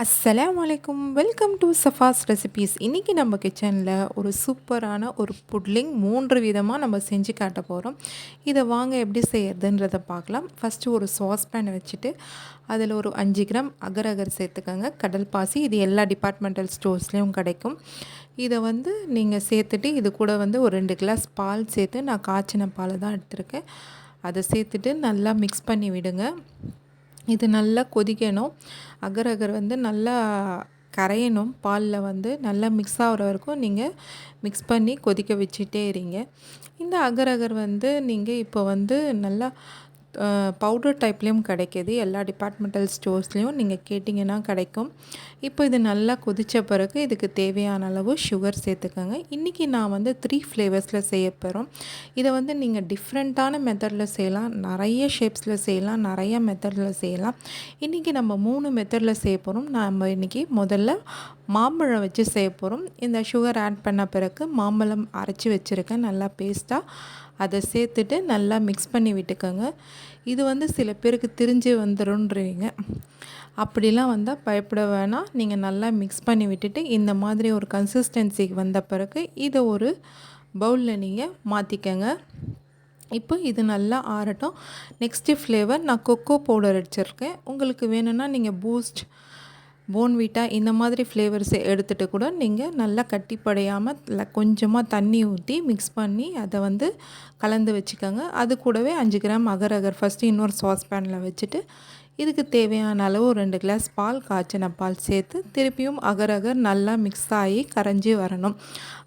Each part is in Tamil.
அஸ்ஸலாமு அலைக்கும். Welcome to Safa's recipes. இன்றைக்கி நம்ம கிச்சனில் ஒரு சூப்பரான ஒரு புட்லிங் 3 விதமாக நம்ம செஞ்சு காட்ட போகிறோம். இதை வாங்க எப்படி செய்யறதுன்றதை பார்க்கலாம். ஃபஸ்ட்டு ஒரு சாஸ் பேன் வச்சுட்டு அதில் ஒரு 5 கிராம் அகர் அகர் சேர்த்துக்கோங்க. கடல் பாசி இது எல்லா டிபார்ட்மெண்டல் ஸ்டோர்ஸ்லேயும் கிடைக்கும். இதை நீங்கள் சேர்த்துட்டு இது கூட ஒரு 2 கிளாஸ் பால் சேர்த்து, நான் காய்ச்சின பால் தான் எடுத்திருக்கேன். அதை சேர்த்துட்டு நல்லா மிக்ஸ் பண்ணி விடுங்க. இது நல்லா கொதிக்கணும். அகர் அகர் நல்லா கரையணும். பாலில் நல்லா மிக்ஸ் ஆகிற வரைக்கும் நீங்கள் மிக்ஸ் பண்ணி கொதிக்க வச்சுட்டே இருங்க. இந்த அகர் அகர் நீங்கள் இப்போ நல்லா பவுடர் டைப்லேயும் கிடைக்கிது. எல்லா டிபார்ட்மெண்டல் ஸ்டோர்ஸ்லேயும் நீங்கள் கேட்டிங்கன்னா கிடைக்கும். இப்போ இது நல்லா கொதித்த பிறகு இதுக்கு தேவையான அளவு சுகர் சேர்த்துக்கோங்க. இன்றைக்கி நான் 3 ஃப்ளேவர்ஸில் செய்ய போகிறோம். இதை நீங்கள் டிஃப்ரெண்ட்டான மெத்தடில் செய்யலாம், நிறைய ஷேப்ஸில் செய்யலாம், நிறைய மெத்தடில் செய்யலாம். இன்றைக்கி நம்ம 3 மெத்தடில் செய்ய போகிறோம். நம்ம இன்றைக்கி முதல்ல மாம்பழம் வச்சு செய்ய போகிறோம். இந்த சுகர் ஆட் பண்ண பிறகு மாம்பழம் அரைச்சி வச்சுருக்கேன் நல்லா பேஸ்ட்டாக. அதை சேர்த்துட்டு நல்லா மிக்ஸ் பண்ணி விட்டுக்கோங்க. இது சில பேருக்கு திரிஞ்சு வந்துடும்ன்றீங்க. அப்படிலாம் வந்தால் பயப்பட வேணாம். நீங்கள் நல்லா மிக்ஸ் பண்ணி விட்டுட்டு இந்த மாதிரி ஒரு கன்சிஸ்டன்சிக்கு வந்த பிறகு இதை ஒரு பவுலில் நீங்கள் மாற்றிக்கங்க. இப்போ இது நல்லா ஆறட்டும். நெக்ஸ்ட்டு ஃப்ளேவர் நான் கொக்கோ பவுடர் அடிச்சிருக்கேன். உங்களுக்கு வேணும்னா நீங்கள் பூஸ்ட், போன்விட்டா இந்த மாதிரி ஃப்ளேவர்ஸ் எடுத்துகிட்டு கூட நீங்கள் நல்லா கட்டிப்படையாமல் கொஞ்சமாக தண்ணி ஊற்றி மிக்ஸ் பண்ணி அதை கலந்து வச்சுக்கோங்க. அது கூடவே 5 கிராம் அகர் அகர் ஃபஸ்ட்டு இன்னொரு சாஸ் பேனில் வச்சுட்டு இதுக்கு தேவையான அளவு 2 கிளாஸ் பால், காய்ச்சின பால் சேர்த்து திருப்பியும் அகர் அகர் நல்லா மிக்ஸ் ஆகி கரைஞ்சி வரணும்.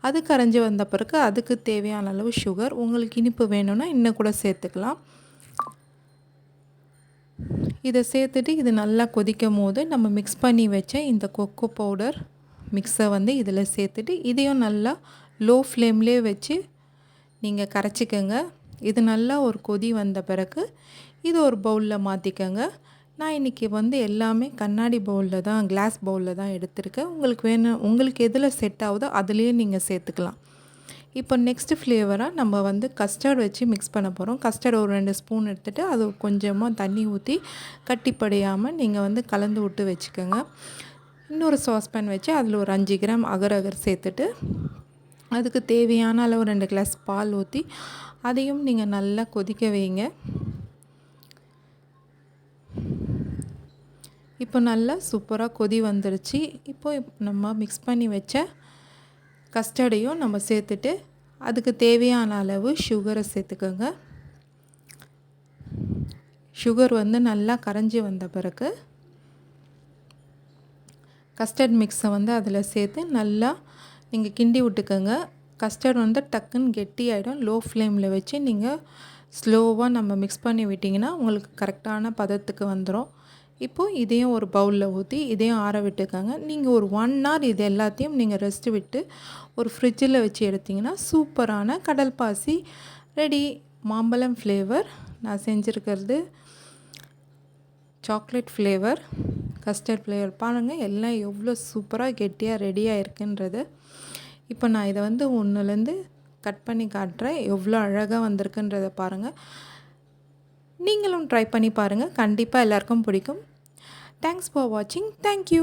அது கரைஞ்சி வந்த பிறகு அதுக்கு தேவையான அளவு சுகர், உங்களுக்கு இனிப்பு வேணும்னா இன்னும் கூட சேர்த்துக்கலாம். இதை சேர்த்துட்டு இது நல்லா கொதிக்கும் போது நம்ம மிக்ஸ் பண்ணி வச்ச இந்த கொக்கோ பவுடர் மிக்ஸை இதில் சேர்த்துட்டு இதையும் நல்லா லோ ஃப்ளேம்லேயே வச்சு நீங்கள் கரைச்சிக்கோங்க. இது நல்லா ஒரு கொதி வந்த பிறகு இது ஒரு பவுலில் மாற்றிக்கோங்க. நான் இன்றைக்கி எல்லாமே கண்ணாடி பவுலில் தான், கிளாஸ் பவுலில் தான் எடுத்திருக்கேன். உங்களுக்கு எதில் செட் ஆகுதோ அதுலேயே நீங்கள் சேர்த்துக்கலாம். இப்போ நெக்ஸ்ட்டு ஃப்ளேவராக நம்ம கஸ்டர்ட் வச்சு மிக்ஸ் பண்ண போகிறோம். கஸ்டர்ட் ஒரு 2 ஸ்பூன் எடுத்துகிட்டு அது கொஞ்சமாக தண்ணி ஊற்றி கட்டிப்படையாமல் நீங்கள் கலந்து விட்டு வச்சுக்கோங்க. இன்னொரு சாஸ் பேன் வச்சு அதில் ஒரு 5 கிராம் அகர் அகர் சேர்த்துட்டு அதுக்கு தேவையான அளவு 2 கிளாஸ் பால் ஊற்றி அதையும் நீங்கள் நல்லா கொதிக்க வைங்க. இப்போ நல்லா சூப்பராக கொதி வந்துடுச்சு. இப்போ நம்ம மிக்ஸ் பண்ணி வச்ச கஸ்டர்டையும் நம்ம சேர்த்துட்டு அதுக்கு தேவையான அளவு சுகரை சேர்த்துக்கோங்க. சுகர் நல்லா கரைஞ்சி வந்த பிறகு கஸ்டர்ட் மிக்ஸை அதில் சேர்த்து நல்லா நீங்கள் கிண்டி விட்டுக்கோங்க. கஸ்டர்ட் டக்குன்னு கெட்டி ஆகிடும். லோ ஃப்ளேமில் வச்சு நீங்கள் ஸ்லோவாக நம்ம மிக்ஸ் பண்ணி விட்டிங்கன்னா உங்களுக்கு கரெக்டான பதத்துக்கு வந்துடும். இப்போது இதையும் ஒரு பவுலில் ஊற்றி இதையும் ஆற விட்டுக்கோங்க. நீங்கள் ஒரு 1 hour இது எல்லாத்தையும் நீங்கள் ரெஸ்ட்டு விட்டு ஒரு ஃப்ரிட்ஜில் வச்சு எடுத்திங்கன்னா சூப்பரான கடல் பாசி ரெடி. மாம்பழம் ஃப்ளேவர் நான் செஞ்சுருக்கிறது சாக்லேட் ஃப்ளேவர், கஸ்டர்ட் ஃப்ளேவர். பாருங்கள் எல்லாம் எவ்வளோ சூப்பராக கெட்டியாக ரெடியாக இருக்குன்றது. இப்போ நான் இதை ஒன்றுலேருந்து கட் பண்ணி காட்டுறேன். எவ்வளோ அழகாக வந்திருக்குன்றதை பாருங்கள். நீங்களும் ட்ரை பண்ணி பாருங்கள். கண்டிப்பாக எல்லாருக்கும் பிடிக்கும். தேங்க்ஸ் ஃபார் வாட்சிங். தேங்க்யூ.